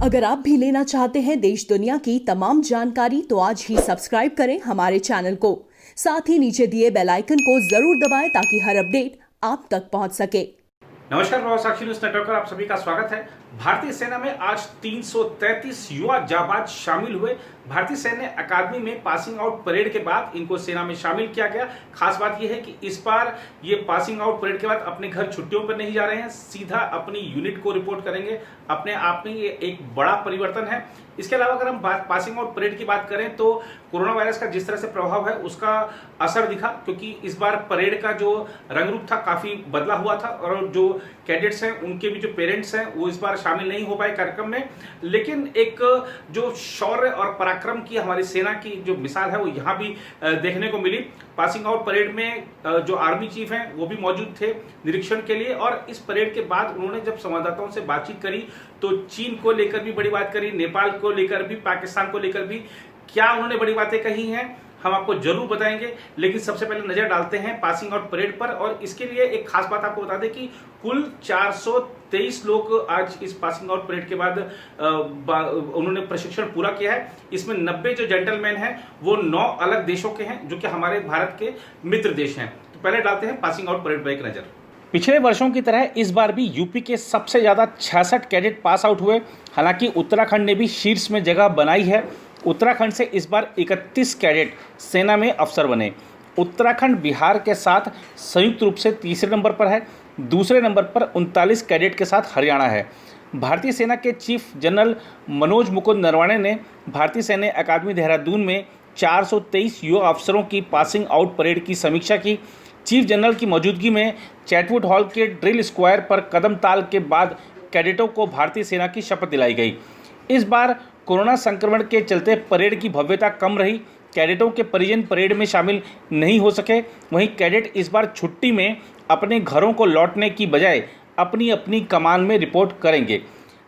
अगर आप भी लेना चाहते हैं देश दुनिया की तमाम जानकारी तो आज ही सब्सक्राइब करें हमारे चैनल को। साथ ही नीचे दिए बेल आइकन को जरूर दबाएं ताकि हर अपडेट आप तक पहुंच सके। नमस्कार, प्रभाव साक्षी न्यूज नेटवर्क पर आप सभी का स्वागत है। भारतीय सेना में आज 333 युवा जाबाज शामिल हुए। भारतीय सैन्य अकादमी में पासिंग आउट परेड के बाद इनको सेना में शामिल किया गया। खास बात यह है कि इस बार ये पासिंग आउट परेड के बाद अपने घर छुट्टियों पर नहीं जा रहे हैं, सीधा अपनी यूनिट को रिपोर्ट करेंगे। अपने आप में ये एक बड़ा परिवर्तन है। इसके अलावा अगर हम पासिंग आउट परेड की बात करें तो कोरोना वायरस का जिस तरह से प्रभाव है उसका असर दिखा, क्योंकि इस बार परेड का जो रंग रूप था काफी बदला हुआ था और जो कैडेट्स हैं उनके भी जो पेरेंट्स हैं वो इस बार शामिल नहीं हो पाए कार्यक्रम में। लेकिन एक जो शौर्य और पराक्रम की हमारी सेना की जो मिसाल है वो यहाँ भी देखने को मिली। पासिंग आउट परेड में जो आर्मी चीफ हैं वो भी मौजूद थे निरीक्षण के लिए, और इस परेड के बाद उन्होंने जब संवाददाताओं से बातचीत करी तो चीन को लेकर भी बड़ी बात करी, नेपाल को लेकर भी, पाकिस्तान को लेकर भी। क्या उन्होंने बड़ी बातें कही हैं हम आपको जरूर बताएंगे, लेकिन सबसे पहले नजर डालते हैं पासिंग आउट परेड पर। और इसके लिए एक खास बात आपको बता दें कि कुल 423 लोग आज इस पासिंग आउट परेड के बाद उन्होंने प्रशिक्षण पूरा किया है। इसमें 90 जो जेंटलमैन हैं वो 9 अलग देशों के हैं जो कि हमारे भारत के मित्र देश हैं। तो पहले डालते हैं पासिंग आउट परेड पर एक नजर। पिछले वर्षों की तरह इस बार भी यूपी के सबसे ज्यादा 66 कैडेट पास आउट हुए। हालांकि उत्तराखंड ने भी शीर्ष में जगह बनाई है। उत्तराखंड से इस बार 31 कैडेट सेना में अफसर बने। उत्तराखंड बिहार के साथ संयुक्त रूप से तीसरे नंबर पर है। दूसरे नंबर पर 39 कैडेट के साथ हरियाणा है। भारतीय सेना के चीफ जनरल मनोज मुकुंद नरवणे ने भारतीय सैन्य अकादमी देहरादून में 423 युवा अफसरों की पासिंग आउट परेड की समीक्षा की। चीफ जनरल की मौजूदगी में चैटवुड हॉल के ड्रिल स्क्वायर पर कदम ताल के बाद कैडेटों को भारतीय सेना की शपथ दिलाई गई। इस बार कोरोना संक्रमण के चलते परेड की भव्यता कम रही। कैडेटों के परिजन परेड में शामिल नहीं हो सके। वहीं कैडेट इस बार छुट्टी में अपने घरों को लौटने की बजाय अपनी अपनी कमान में रिपोर्ट करेंगे।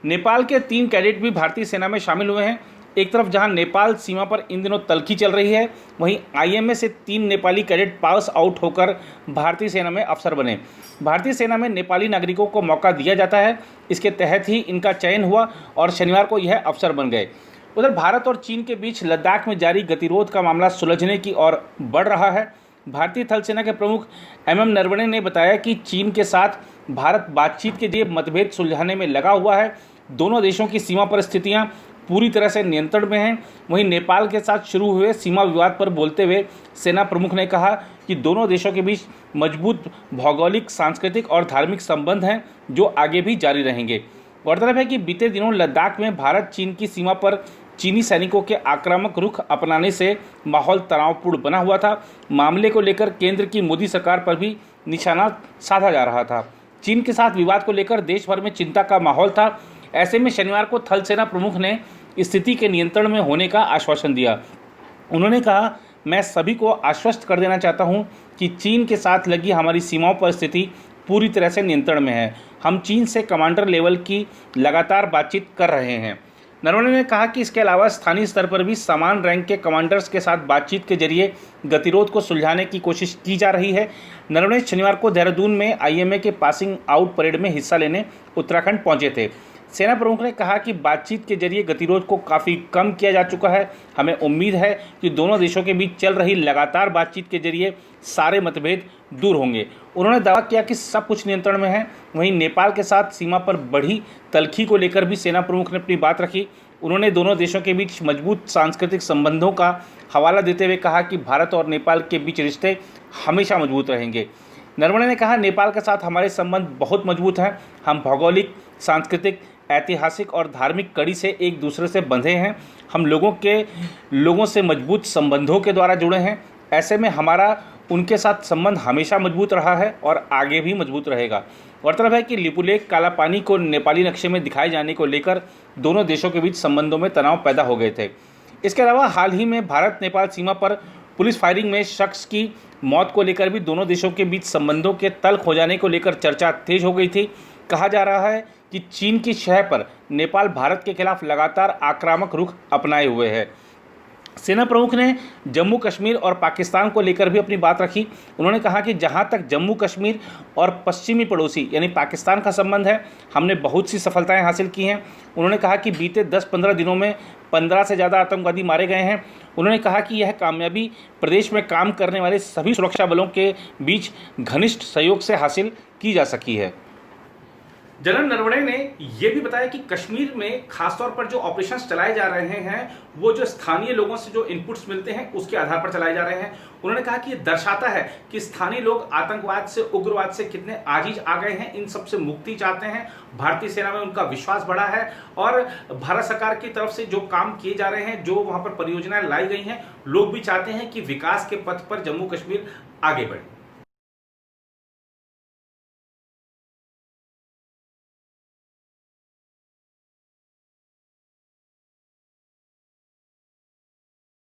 नेपाल के 3 कैडेट भी भारतीय सेना में शामिल हुए हैं। एक तरफ जहां नेपाल सीमा पर इन दिनों तल्खी चल रही है, वहीं आईएमए से 3 नेपाली कैडेट पास आउट होकर भारतीय सेना में अफसर बने। भारतीय सेना में नेपाली नागरिकों को मौका दिया जाता है, इसके तहत ही इनका चयन हुआ और शनिवार को यह अफसर बन गए। उधर भारत और चीन के बीच लद्दाख में जारी गतिरोध का मामला सुलझने की ओर बढ़ रहा है। भारतीय थल सेना के प्रमुख एमएम नरवणे ने बताया कि चीन के साथ भारत बातचीत के लिए मतभेद सुलझाने में लगा हुआ है। दोनों देशों की सीमा पर स्थितियां पूरी तरह से नियंत्रण में हैं। वहीं नेपाल के साथ शुरू हुए सीमा विवाद पर बोलते हुए सेना प्रमुख ने कहा कि दोनों देशों के बीच मजबूत भौगोलिक, सांस्कृतिक और धार्मिक संबंध हैं जो आगे भी जारी रहेंगे। गौरतलब है कि बीते दिनों लद्दाख में भारत चीन की सीमा पर चीनी सैनिकों के आक्रामक रुख अपनाने से माहौल तनावपूर्ण बना हुआ था। मामले को लेकर केंद्र की मोदी सरकार पर भी निशाना साधा जा रहा था। चीन के साथ विवाद को लेकर देश भर में चिंता का माहौल था। ऐसे में शनिवार को थल सेना प्रमुख ने स्थिति के नियंत्रण में होने का आश्वासन दिया। उन्होंने कहा, मैं सभी को आश्वस्त कर देना चाहता हूं कि चीन के साथ लगी हमारी सीमाओं पर स्थिति पूरी तरह से नियंत्रण में है। हम चीन से कमांडर लेवल की लगातार बातचीत कर रहे हैं। नरवणे ने कहा कि इसके अलावा स्थानीय स्तर पर भी समान रैंक के कमांडर्स के साथ बातचीत के जरिए गतिरोध को सुलझाने की कोशिश की जा रही है। नरवणे शनिवार को देहरादून में आईएमए के पासिंग आउट परेड में हिस्सा लेने उत्तराखंड पहुंचे थे। सेना प्रमुख ने कहा कि बातचीत के जरिए गतिरोध को काफ़ी कम किया जा चुका है। हमें उम्मीद है कि दोनों देशों के बीच चल रही लगातार बातचीत के जरिए सारे मतभेद दूर होंगे। उन्होंने दावा किया कि सब कुछ नियंत्रण में है। वहीं नेपाल के साथ सीमा पर बढ़ी तल्खी को लेकर भी सेना प्रमुख ने अपनी बात रखी। उन्होंने दोनों देशों के बीच मजबूत सांस्कृतिक संबंधों का हवाला देते हुए कहा कि भारत और नेपाल के बीच रिश्ते हमेशा मजबूत रहेंगे। नरवणे ने कहा, नेपाल के साथ हमारे संबंध बहुत मजबूत हैं। हम भौगोलिक, सांस्कृतिक, ऐतिहासिक और धार्मिक कड़ी से एक दूसरे से बंधे हैं। हम लोगों से मजबूत संबंधों के द्वारा जुड़े हैं। ऐसे में हमारा उनके साथ संबंध हमेशा मजबूत रहा है और आगे भी मजबूत रहेगा। गौरतलब है कि लिपुलेख कालापानी को नेपाली नक्शे में दिखाए जाने को लेकर दोनों देशों के बीच संबंधों में तनाव पैदा हो गए थे। इसके अलावा हाल ही में भारत नेपाल सीमा पर पुलिस फायरिंग में शख्स की मौत को लेकर भी दोनों देशों के बीच संबंधों के तल्ख हो जाने को लेकर चर्चा तेज हो गई थी। कहा जा रहा है कि चीन की शह पर नेपाल भारत के खिलाफ लगातार आक्रामक रुख अपनाए हुए है। सेना प्रमुख ने जम्मू कश्मीर और पाकिस्तान को लेकर भी अपनी बात रखी। उन्होंने कहा कि जहां तक जम्मू कश्मीर और पश्चिमी पड़ोसी यानी पाकिस्तान का संबंध है, हमने बहुत सी सफलताएं हासिल की हैं। उन्होंने कहा कि बीते 10-15 दिनों में 15 से ज़्यादा आतंकवादी मारे गए हैं। उन्होंने कहा कि यह कामयाबी प्रदेश में काम करने वाले सभी सुरक्षा बलों के बीच घनिष्ठ सहयोग से हासिल की जा सकी है। जनरल नरवणे ने यह भी बताया कि कश्मीर में खासतौर पर जो ऑपरेशंस चलाए जा रहे हैं वो जो स्थानीय लोगों से जो इनपुट्स मिलते हैं उसके आधार पर चलाए जा रहे हैं। उन्होंने कहा कि यह दर्शाता है कि स्थानीय लोग आतंकवाद से, उग्रवाद से कितने आजीज आ गए हैं, इन सब से मुक्ति चाहते हैं। भारतीय सेना में उनका विश्वास बढ़ा है और भारत सरकार की तरफ से जो काम किए जा रहे हैं, जो वहां पर परियोजनाएं लाई गई हैं, लोग भी चाहते हैं कि विकास के पथ पर जम्मू कश्मीर आगे बढ़े।